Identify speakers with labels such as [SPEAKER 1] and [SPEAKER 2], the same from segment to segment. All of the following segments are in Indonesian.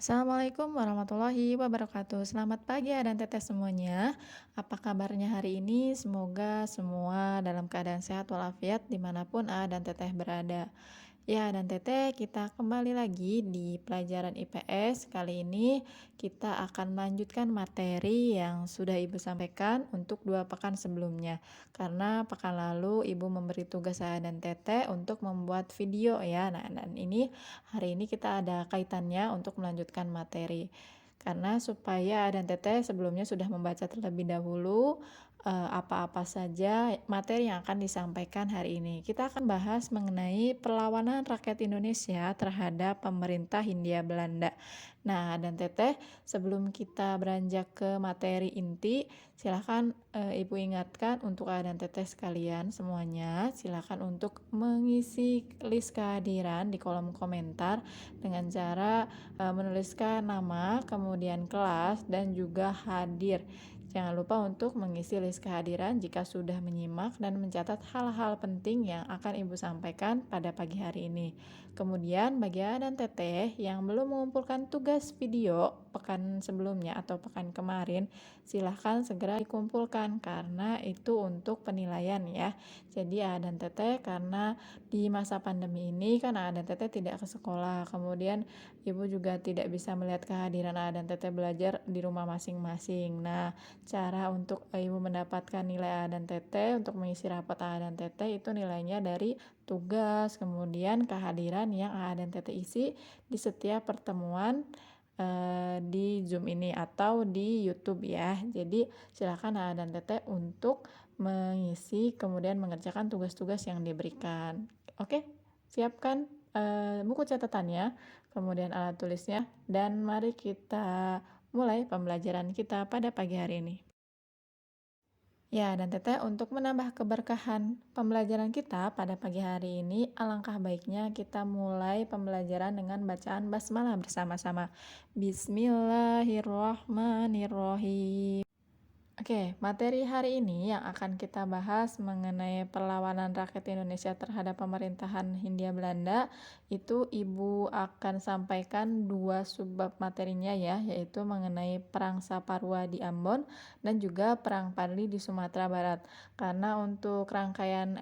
[SPEAKER 1] Assalamualaikum warahmatullahi wabarakatuh. Selamat pagi dan teteh semuanya. Apa kabarnya hari ini? Semoga semua dalam keadaan sehat walafiat dimanapun dan teteh berada. Ya, dan Teteh, kita kembali lagi di pelajaran IPS. Kali ini kita akan melanjutkan materi yang sudah Ibu sampaikan untuk 2 pekan sebelumnya. Karena pekan lalu Ibu memberi tugas saya dan Teteh untuk membuat video ya. Nah, dan ini hari ini kita ada kaitannya untuk melanjutkan materi. Karena supaya dan Teteh sebelumnya sudah membaca terlebih dahulu apa-apa saja materi yang akan disampaikan hari ini. Kita akan bahas mengenai perlawanan rakyat Indonesia terhadap pemerintah Hindia Belanda. Nah, dan Teteh, sebelum kita beranjak ke materi inti, silakan Ibu ingatkan untuk dan Teteh sekalian semuanya, silakan untuk mengisi list kehadiran di kolom komentar dengan cara menuliskan nama, kemudian kelas, dan juga hadir. Jangan lupa untuk mengisi list kehadiran jika sudah menyimak dan mencatat hal-hal penting yang akan Ibu sampaikan pada pagi hari ini. Kemudian bagi dan Teteh yang belum mengumpulkan tugas video pekan sebelumnya atau pekan kemarin, silahkan segera dikumpulkan karena itu untuk penilaian ya. Jadi dan Teteh karena di masa pandemi ini kan dan Teteh tidak ke sekolah, kemudian Ibu juga tidak bisa melihat kehadiran dan Teteh belajar di rumah masing-masing. Nah, cara untuk Ibu mendapatkan nilai A dan TT untuk mengisi rapat A dan TT itu nilainya dari tugas, kemudian kehadiran yang A dan TT isi di setiap pertemuan di Zoom ini atau di YouTube ya. Jadi silakan A dan TT untuk mengisi kemudian mengerjakan tugas-tugas yang diberikan. Oke, siapkan buku catatannya, kemudian alat tulisnya, dan mari kita mulai pembelajaran kita pada pagi hari ini. Ya, dan Teteh untuk menambah keberkahan pembelajaran kita pada pagi hari ini, alangkah baiknya kita mulai pembelajaran dengan bacaan basmalah bersama-sama. Bismillahirrohmanirrohim. Oke, materi hari ini yang akan kita bahas mengenai perlawanan rakyat Indonesia terhadap pemerintahan Hindia Belanda, itu Ibu akan sampaikan 2 subbab materinya ya, yaitu mengenai Perang Saparua di Ambon dan juga Perang Padli di Sumatera Barat. Karena untuk rangkaian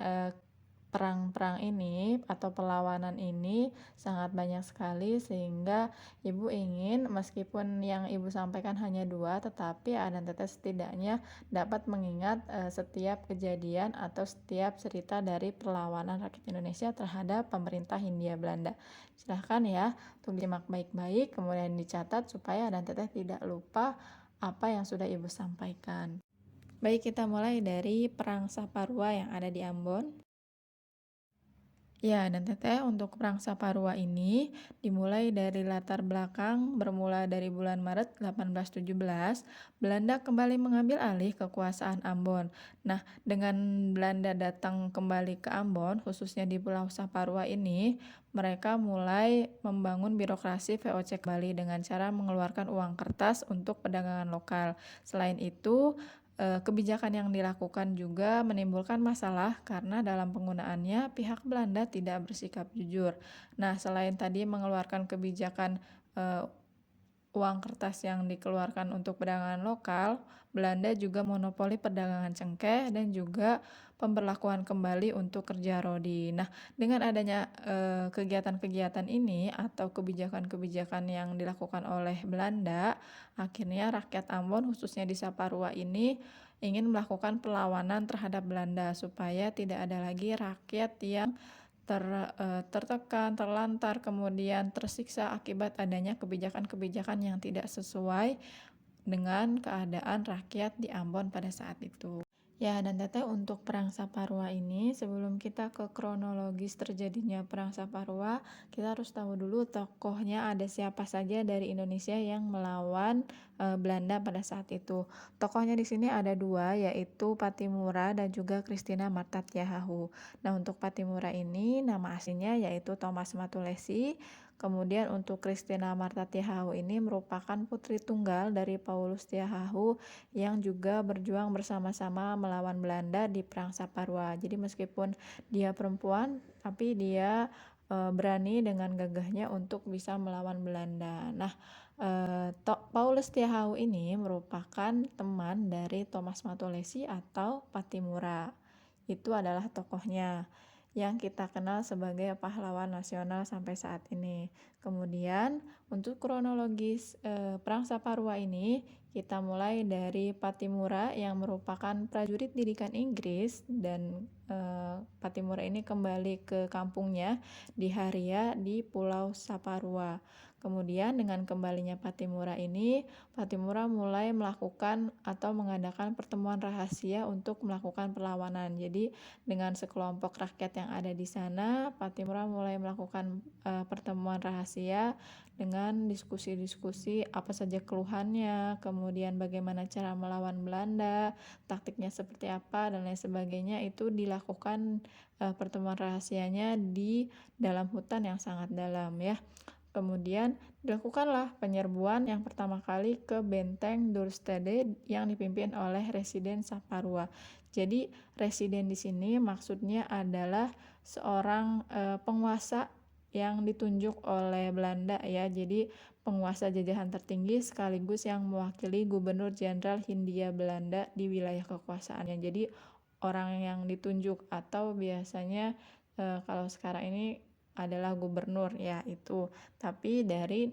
[SPEAKER 1] perang-perang ini atau perlawanan ini sangat banyak sekali sehingga Ibu ingin meskipun yang Ibu sampaikan hanya 2 tetapi dan Teteh setidaknya dapat mengingat setiap kejadian atau setiap cerita dari perlawanan rakyat Indonesia terhadap pemerintah Hindia Belanda. Silahkan ya untuk disimak baik-baik kemudian dicatat supaya dan Teteh tidak lupa apa yang sudah Ibu sampaikan. Baik, kita mulai dari Perang Saparua yang ada di Ambon. Ya, dan Teteh untuk Perang Saparua ini dimulai dari latar belakang bermula dari bulan Maret 1817, Belanda kembali mengambil alih kekuasaan Ambon. Nah, dengan Belanda datang kembali ke Ambon, khususnya di Pulau Saparua ini, mereka mulai membangun birokrasi VOC kembali dengan cara mengeluarkan uang kertas untuk perdagangan lokal. Selain itu, kebijakan yang dilakukan juga menimbulkan masalah karena dalam penggunaannya pihak Belanda tidak bersikap jujur. Nah, selain tadi mengeluarkan kebijakan uang kertas yang dikeluarkan untuk perdagangan lokal, Belanda juga monopoli perdagangan cengkeh dan juga pemberlakuan kembali untuk kerja rodi. Nah, dengan adanya kegiatan-kegiatan ini atau kebijakan-kebijakan yang dilakukan oleh Belanda, akhirnya rakyat Ambon khususnya di Saparua ini ingin melakukan perlawanan terhadap Belanda supaya tidak ada lagi rakyat yang tertekan, terlantar, kemudian tersiksa akibat adanya kebijakan-kebijakan yang tidak sesuai dengan keadaan rakyat di Ambon pada saat itu. Ya, dan Teteh untuk Perang Saparua ini, sebelum kita ke kronologis terjadinya Perang Saparua, kita harus tahu dulu tokohnya ada siapa saja dari Indonesia yang melawan Belanda pada saat itu. Tokohnya di sini ada 2, yaitu Patimura dan juga Christina Marta Tiahahu. Nah, untuk Patimura ini nama aslinya yaitu Thomas Matulesi. Kemudian untuk Christina Marta Tiahahu ini merupakan putri tunggal dari Paulus Tiahahu yang juga berjuang bersama-sama melawan Belanda di Perang Saparua. Jadi meskipun dia perempuan, tapi dia berani dengan gagahnya untuk bisa melawan Belanda. Nah, Paulus Tihau ini merupakan teman dari Thomas Matulesi atau Patimura. Itu adalah tokohnya yang kita kenal sebagai pahlawan nasional sampai saat ini. Kemudian untuk kronologis Perang Saparua ini kita mulai dari Patimura yang merupakan prajurit didikan Inggris dan Patimura ini kembali ke kampungnya di Haria di Pulau Saparua. Kemudian dengan kembalinya Patimura ini, Patimura mulai melakukan atau mengadakan pertemuan rahasia untuk melakukan perlawanan. Jadi dengan sekelompok rakyat yang ada di sana, Patimura mulai melakukan pertemuan rahasia dengan diskusi-diskusi apa saja keluhannya, kemudian bagaimana cara melawan Belanda, taktiknya seperti apa dan lain sebagainya. Itu dilakukan pertemuan rahasianya di dalam hutan yang sangat dalam ya. Kemudian dilakukanlah penyerbuan yang pertama kali ke benteng Dorstede yang dipimpin oleh Residen Saparua. Jadi residen di sini maksudnya adalah seorang penguasa yang ditunjuk oleh Belanda ya. Jadi penguasa jajahan tertinggi sekaligus yang mewakili Gubernur Jenderal Hindia Belanda di wilayah kekuasaannya. Jadi orang yang ditunjuk atau biasanya kalau sekarang ini adalah gubernur ya itu, tapi dari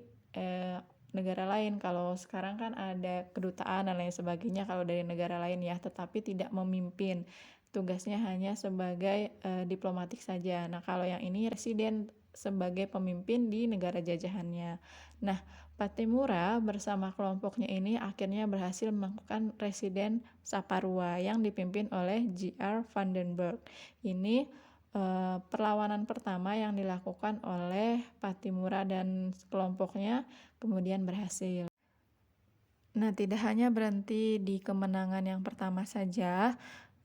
[SPEAKER 1] negara lain. Kalau sekarang kan ada kedutaan dan lain sebagainya kalau dari negara lain ya, tetapi tidak memimpin, tugasnya hanya sebagai diplomatik saja. Nah kalau yang ini residen sebagai pemimpin di negara jajahannya. Nah Patimura bersama kelompoknya ini akhirnya berhasil melakukan residen Saparua yang dipimpin oleh J.R. Vandenberg. Ini perlawanan pertama yang dilakukan oleh Patimura dan kelompoknya kemudian berhasil. Nah, tidak hanya berhenti di kemenangan yang pertama saja.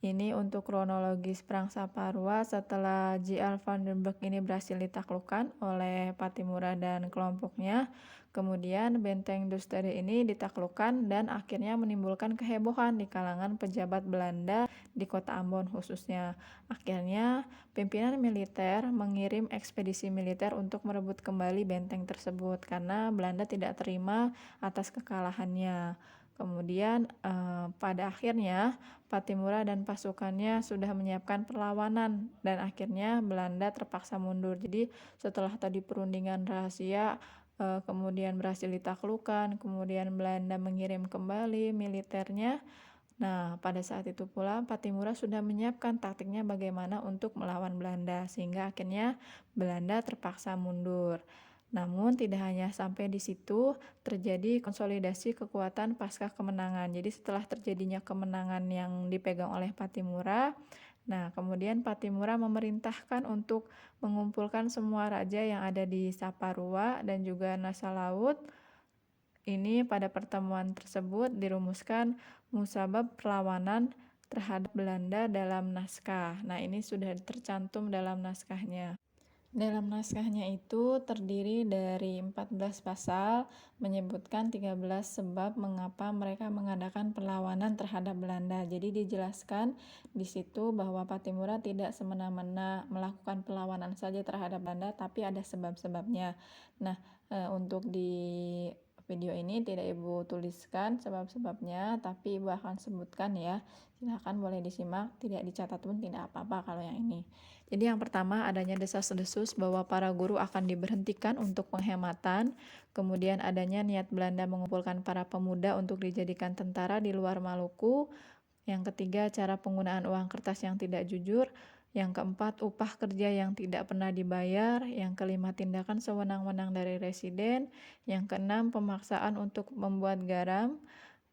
[SPEAKER 1] Ini untuk kronologis Perang Saparua setelah J.R. Vandenberg ini berhasil ditaklukkan oleh Patimura dan kelompoknya. Kemudian benteng Dorstede ini ditaklukkan dan akhirnya menimbulkan kehebohan di kalangan pejabat Belanda di kota Ambon khususnya. Akhirnya pimpinan militer mengirim ekspedisi militer untuk merebut kembali benteng tersebut karena Belanda tidak terima atas kekalahannya. Kemudian pada akhirnya Patimura dan pasukannya sudah menyiapkan perlawanan dan akhirnya Belanda terpaksa mundur. Jadi setelah tadi perundingan rahasia kemudian berhasil ditaklukkan, kemudian Belanda mengirim kembali militernya. Nah, pada saat itu pula Patimura sudah menyiapkan taktiknya bagaimana untuk melawan Belanda sehingga akhirnya Belanda terpaksa mundur. Namun tidak hanya sampai di situ, terjadi konsolidasi kekuatan pasca kemenangan. Jadi setelah terjadinya kemenangan yang dipegang oleh Patimura, nah kemudian Patimura memerintahkan untuk mengumpulkan semua raja yang ada di Saparua dan juga Nasa Laut. Ini pada pertemuan tersebut dirumuskan musabab perlawanan terhadap Belanda dalam naskah. Nah ini sudah tercantum dalam naskahnya. Dalam naskahnya itu terdiri dari 14 pasal, menyebutkan 13 sebab mengapa mereka mengadakan perlawanan terhadap Belanda. Jadi dijelaskan di situ bahwa Patimura tidak semena-mena melakukan perlawanan saja terhadap Belanda, tapi ada sebab-sebabnya. Nah, untuk di video ini tidak Ibu tuliskan sebab-sebabnya, tapi Ibu akan sebutkan ya. Silahkan boleh disimak, tidak dicatat pun tidak apa-apa kalau yang ini. Jadi yang pertama adanya desas-desus bahwa para guru akan diberhentikan untuk penghematan, kemudian adanya niat Belanda mengumpulkan para pemuda untuk dijadikan tentara di luar Maluku, yang ketiga cara penggunaan uang kertas yang tidak jujur, yang keempat upah kerja yang tidak pernah dibayar, yang kelima tindakan sewenang-wenang dari residen, yang keenam pemaksaan untuk membuat garam,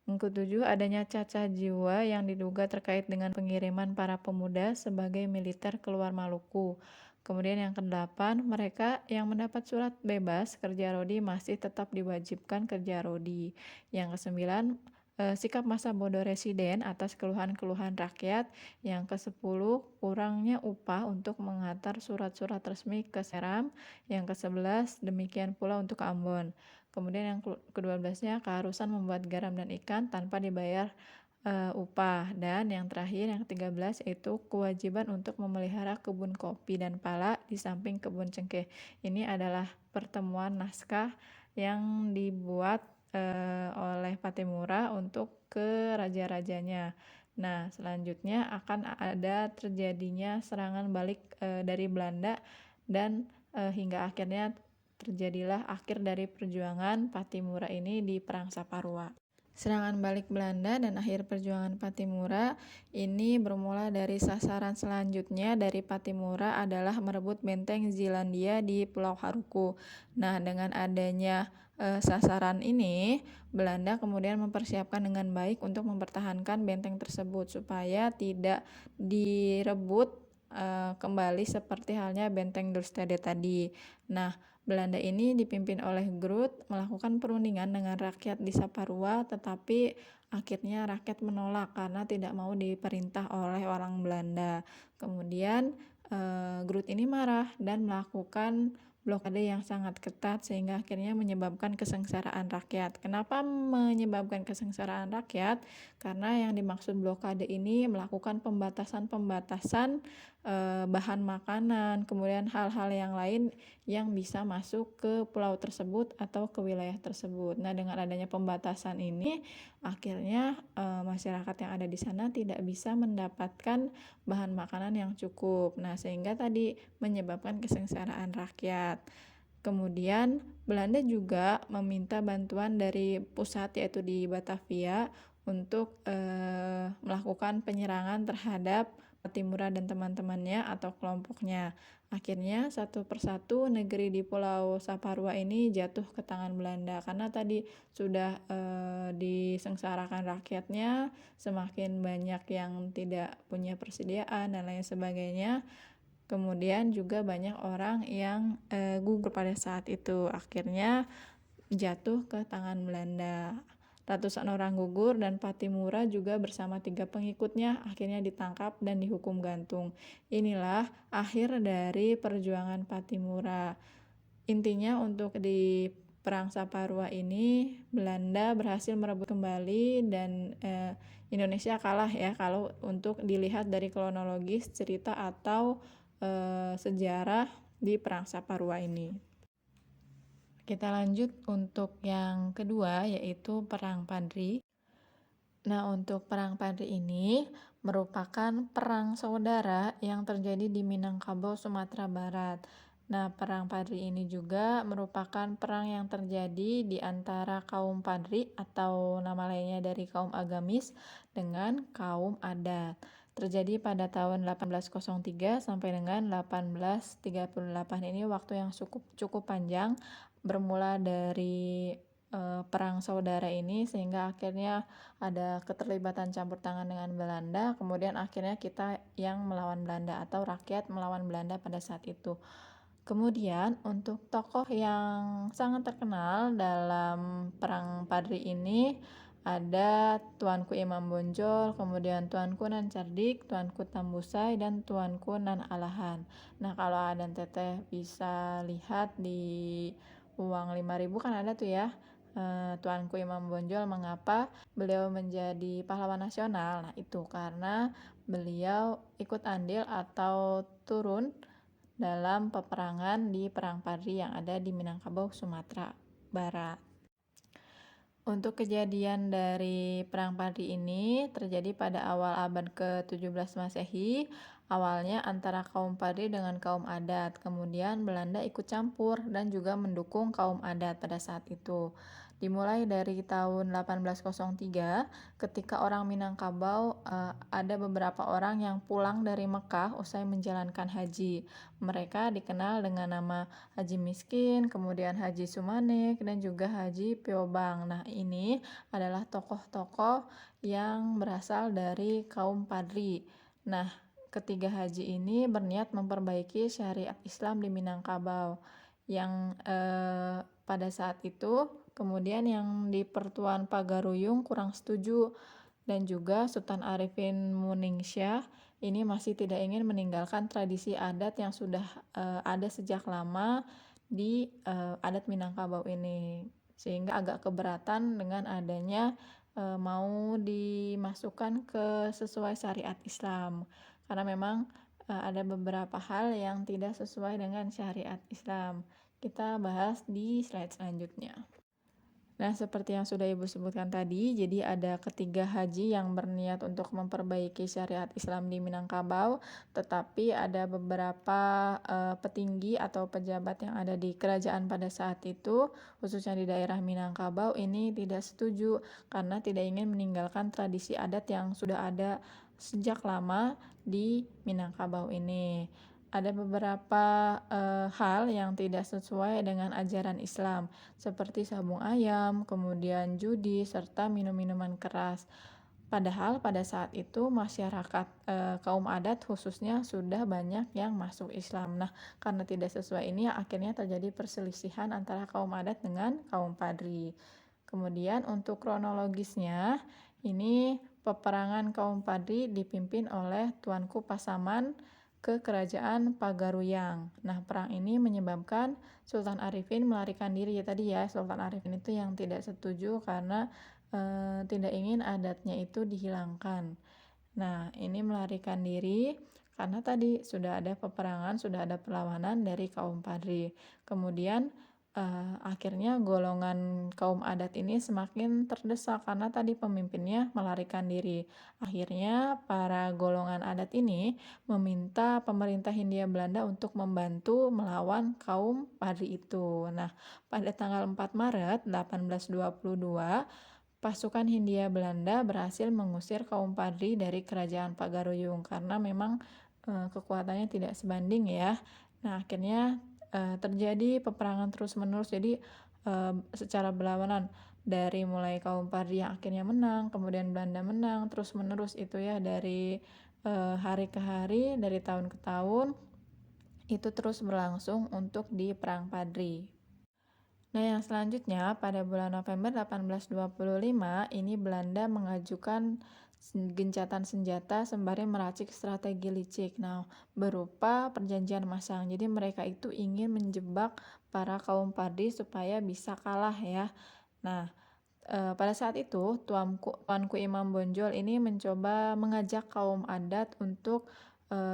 [SPEAKER 1] yang ketujuh, adanya cacah jiwa yang diduga terkait dengan pengiriman para pemuda sebagai militer keluar Maluku. Kemudian yang kedelapan, mereka yang mendapat surat bebas kerja rodi masih tetap diwajibkan kerja rodi. Yang kesembilan, sikap masa bodoh residen atas keluhan-keluhan rakyat. Yang kesepuluh, kurangnya upah untuk mengantar surat-surat resmi ke Seram. Yang kesebelas, demikian pula untuk Ambon. Kemudian yang ke-12-nya keharusan membuat garam dan ikan tanpa dibayar upah. Dan yang terakhir, yang ke-13, yaitu kewajiban untuk memelihara kebun kopi dan pala di samping kebun cengkeh. Ini adalah pertemuan naskah yang dibuat oleh Patimura untuk ke raja-rajanya. Nah, selanjutnya akan ada terjadinya serangan balik dari Belanda dan hingga akhirnya terjadilah akhir dari perjuangan Patimura ini di Perang Saparua. Serangan balik Belanda dan akhir perjuangan Patimura ini bermula dari sasaran selanjutnya dari Patimura adalah merebut benteng Zeelandia di Pulau Haruku. Nah, dengan adanya sasaran ini, Belanda kemudian mempersiapkan dengan baik untuk mempertahankan benteng tersebut supaya tidak direbut kembali seperti halnya benteng Dorstede tadi. Nah, Belanda ini dipimpin oleh Groot melakukan perundingan dengan rakyat di Saparua, tetapi akhirnya rakyat menolak karena tidak mau diperintah oleh orang Belanda. Kemudian Groot ini marah dan melakukan blokade yang sangat ketat sehingga akhirnya menyebabkan kesengsaraan rakyat. Kenapa menyebabkan kesengsaraan rakyat? Karena yang dimaksud blokade ini melakukan pembatasan-pembatasan bahan makanan, kemudian hal-hal yang lain yang bisa masuk ke pulau tersebut atau ke wilayah tersebut. Nah, dengan adanya pembatasan ini, akhirnya masyarakat yang ada di sana tidak bisa mendapatkan bahan makanan yang cukup. Nah, sehingga tadi menyebabkan kesengsaraan rakyat. Kemudian Belanda juga meminta bantuan dari pusat, yaitu di Batavia, untuk melakukan penyerangan terhadap Patimura dan teman-temannya atau kelompoknya. Akhirnya satu persatu negeri di Pulau Saparua ini jatuh ke tangan Belanda karena tadi sudah disengsarakan rakyatnya, semakin banyak yang tidak punya persediaan dan lain sebagainya. Kemudian juga banyak orang yang gugur pada saat itu. Akhirnya jatuh ke tangan Belanda. Ratusan orang gugur dan Patimura juga bersama 3 pengikutnya akhirnya ditangkap dan dihukum gantung. Inilah akhir dari perjuangan Patimura. Intinya untuk di Perang Saparua ini Belanda berhasil merebut kembali dan Indonesia kalah ya kalau untuk dilihat dari kronologis cerita atau sejarah di Perang Saparua ini. Kita lanjut untuk yang kedua, yaitu Perang Padri. Nah, untuk Perang Padri ini merupakan perang saudara yang terjadi di Minangkabau, Sumatera Barat. Nah, Perang Padri ini juga merupakan perang yang terjadi di antara kaum Padri atau nama lainnya dari kaum agamis dengan kaum adat. Terjadi pada tahun 1803 sampai dengan 1838. Ini waktu yang cukup panjang, bermula dari perang saudara ini sehingga akhirnya ada keterlibatan campur tangan dengan Belanda, kemudian akhirnya kita yang melawan Belanda atau rakyat melawan Belanda pada saat itu. Kemudian untuk tokoh yang sangat terkenal dalam Perang Padri ini ada Tuanku Imam Bonjol, kemudian Tuanku Nan Cerdik, Tuanku Tambusai, dan Tuanku Nan Alahan. Nah, kalau Adan Teteh bisa lihat di uang 5.000 kan ada tuh ya, Tuanku Imam Bonjol mengapa beliau menjadi pahlawan nasional. Nah, itu karena beliau ikut andil atau turun dalam peperangan di Perang Padri yang ada di Minangkabau, Sumatera Barat. Untuk kejadian dari Perang Padri ini terjadi pada awal abad ke-17 Masehi, awalnya antara kaum Padri dengan kaum adat. Kemudian Belanda ikut campur dan juga mendukung kaum adat pada saat itu. Dimulai dari tahun 1803, ketika orang Minangkabau ada beberapa orang yang pulang dari Mekah usai menjalankan haji. Mereka dikenal dengan nama Haji Miskin, kemudian Haji Sumanek, dan juga Haji Piobang. Nah, ini adalah tokoh-tokoh yang berasal dari kaum Padri. Nah, ketiga haji ini berniat memperbaiki syariat Islam di Minangkabau yang pada saat itu kemudian yang di Pertuan Pagaruyung kurang setuju dan juga Sultan Arifin Muningsyah ini masih tidak ingin meninggalkan tradisi adat yang sudah ada sejak lama di adat Minangkabau ini, sehingga agak keberatan dengan adanya mau dimasukkan ke sesuai syariat Islam. Karena memang ada beberapa hal yang tidak sesuai dengan syariat Islam. Kita bahas di slide selanjutnya. Nah, seperti yang sudah Ibu sebutkan tadi, jadi ada ketiga haji yang berniat untuk memperbaiki syariat Islam di Minangkabau, tetapi ada beberapa petinggi atau pejabat yang ada di kerajaan pada saat itu, khususnya di daerah Minangkabau, ini tidak setuju karena tidak ingin meninggalkan tradisi adat yang sudah ada sejak lama di Minangkabau ini. Ada beberapa hal yang tidak sesuai dengan ajaran Islam, seperti sabung ayam, kemudian judi, serta minum-minuman keras. Padahal pada saat itu masyarakat kaum adat khususnya sudah banyak yang masuk Islam. Nah, karena tidak sesuai ini akhirnya terjadi perselisihan antara kaum adat dengan kaum Padri. Kemudian untuk kronologisnya, ini peperangan kaum Padri dipimpin oleh Tuanku Pasaman ke kerajaan Pagaruyang. Nah, perang ini menyebabkan Sultan Arifin melarikan diri. Ya tadi ya, Sultan Arifin itu yang tidak setuju karena tidak ingin adatnya itu dihilangkan. Nah, ini melarikan diri karena tadi sudah ada peperangan, sudah ada perlawanan dari kaum Padri. Kemudian akhirnya golongan kaum adat ini semakin terdesak karena tadi pemimpinnya melarikan diri. Akhirnya para golongan adat ini meminta pemerintah Hindia Belanda untuk membantu melawan kaum Padri itu. Nah, pada tanggal 4 Maret 1822, pasukan Hindia Belanda berhasil mengusir kaum Padri dari kerajaan Pagaruyung karena memang kekuatannya tidak sebanding ya. Nah, akhirnya terjadi peperangan terus-menerus, jadi secara berlawanan dari mulai kaum Padri yang akhirnya menang, kemudian Belanda menang, terus-menerus itu ya dari hari ke hari, dari tahun ke tahun, itu terus berlangsung untuk di Perang Padri. Nah, yang selanjutnya pada bulan November 1825 ini Belanda mengajukan gencatan senjata sembari meracik strategi licik. Nah, berupa perjanjian masang. Jadi mereka itu ingin menjebak para kaum Padri supaya bisa kalah ya. Nah, pada saat itu Tuanku Imam Bonjol ini mencoba mengajak kaum adat untuk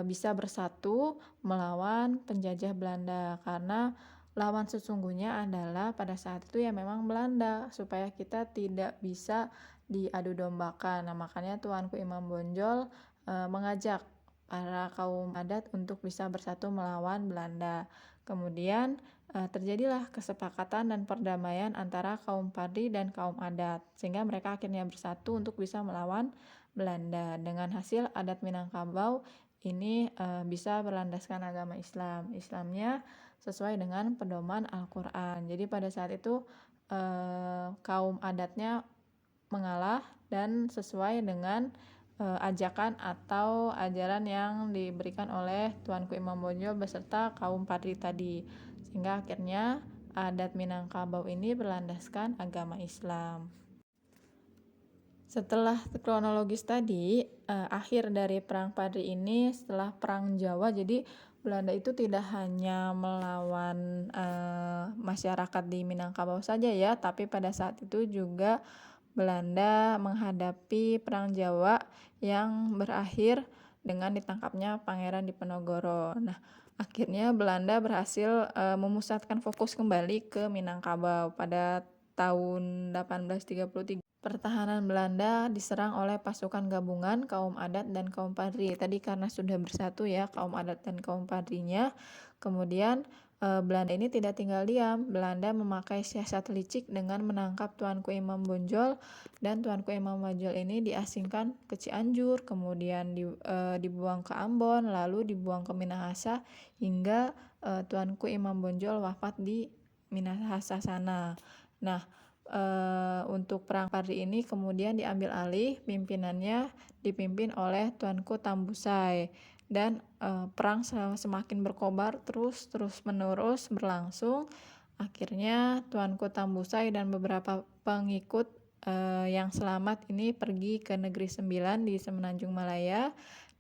[SPEAKER 1] bisa bersatu melawan penjajah Belanda karena lawan sesungguhnya adalah pada saat itu ya memang Belanda, supaya kita tidak bisa diadu dombakan. Nah, makanya Tuanku Imam Bonjol mengajak para kaum adat untuk bisa bersatu melawan Belanda. Kemudian terjadilah kesepakatan dan perdamaian antara kaum Padri dan kaum adat, sehingga mereka akhirnya bersatu untuk bisa melawan Belanda. Dengan hasil adat Minangkabau ini bisa berlandaskan agama Islam. Islamnya sesuai dengan pedoman Al-Quran. Jadi pada saat itu kaum adatnya mengalah dan sesuai dengan ajakan atau ajaran yang diberikan oleh Tuanku Imam Bonjol beserta kaum Padri tadi. Sehingga akhirnya adat Minangkabau ini berlandaskan agama Islam. Setelah kronologis tadi, akhir dari Perang Padri ini setelah Perang Jawa, jadi Belanda itu tidak hanya melawan masyarakat di Minangkabau saja ya, tapi pada saat itu juga Belanda menghadapi Perang Jawa yang berakhir dengan ditangkapnya Pangeran Diponegoro. Nah, akhirnya Belanda berhasil memusatkan fokus kembali ke Minangkabau pada tahun 1833. Pertahanan Belanda diserang oleh pasukan gabungan kaum adat dan kaum Padri. Tadi karena sudah bersatu ya kaum adat dan kaum Padrinya, kemudian Belanda ini tidak tinggal diam. Belanda memakai siasat licik dengan menangkap Tuanku Imam Bonjol, dan Tuanku Imam Bonjol ini diasingkan ke Cianjur, kemudian dibuang ke Ambon, lalu dibuang ke Minahasa hingga Tuanku Imam Bonjol wafat di Minahasa sana. Nah, untuk Perang Padri ini kemudian diambil alih, pimpinannya dipimpin oleh Tuanku Tambusai, dan perang semakin berkobar terus menerus berlangsung. Akhirnya Tuanku Tambusai dan beberapa pengikut yang selamat ini pergi ke Negeri Sembilan di Semenanjung Malaya,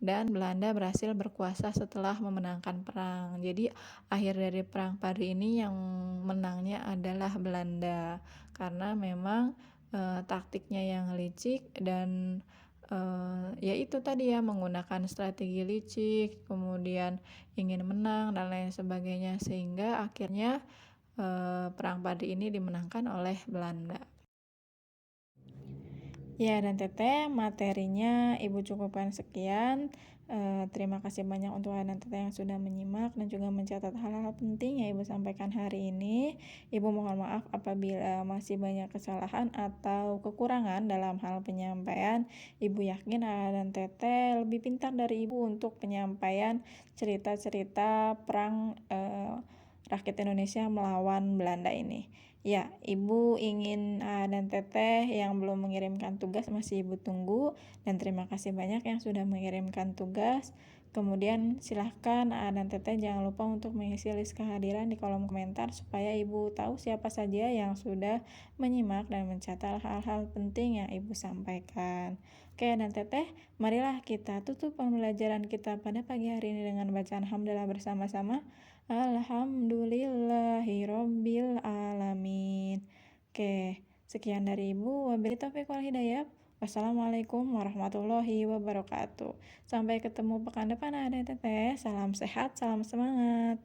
[SPEAKER 1] dan Belanda berhasil berkuasa setelah memenangkan perang. Jadi akhir dari Perang Padri ini yang menangnya adalah Belanda, karena memang taktiknya yang licik dan, ya itu tadi ya menggunakan strategi licik, kemudian ingin menang dan lain sebagainya sehingga akhirnya, Perang Padi ini dimenangkan oleh Belanda. Ya dan Teteh, materinya Ibu cukupkan sekian. Terima kasih banyak untuk dan Teteh yang sudah menyimak dan juga mencatat hal-hal penting yang Ibu sampaikan hari ini. Ibu mohon maaf apabila masih banyak kesalahan atau kekurangan dalam hal penyampaian. Ibu yakin dan Teteh lebih pintar dari Ibu untuk penyampaian cerita-cerita perang rakyat Indonesia melawan Belanda ini. Ya, Ibu ingin dan Teteh yang belum mengirimkan tugas masih Ibu tunggu dan terima kasih banyak yang sudah mengirimkan tugas. Kemudian silahkan dan Teteh jangan lupa untuk mengisi list kehadiran di kolom komentar supaya Ibu tahu siapa saja yang sudah menyimak dan mencatat hal-hal penting yang Ibu sampaikan. Oke dan Teteh, marilah kita tutup pembelajaran kita pada pagi hari ini dengan bacaan hamdalah bersama-sama. Alhamdulillahirabbil alamin. Oke, sekian dari Ibu. Wabillahi taufiq wal hidayah. Wassalamualaikum warahmatullahi wabarakatuh. Sampai ketemu pekan depan ada Teteh. Salam sehat, salam semangat.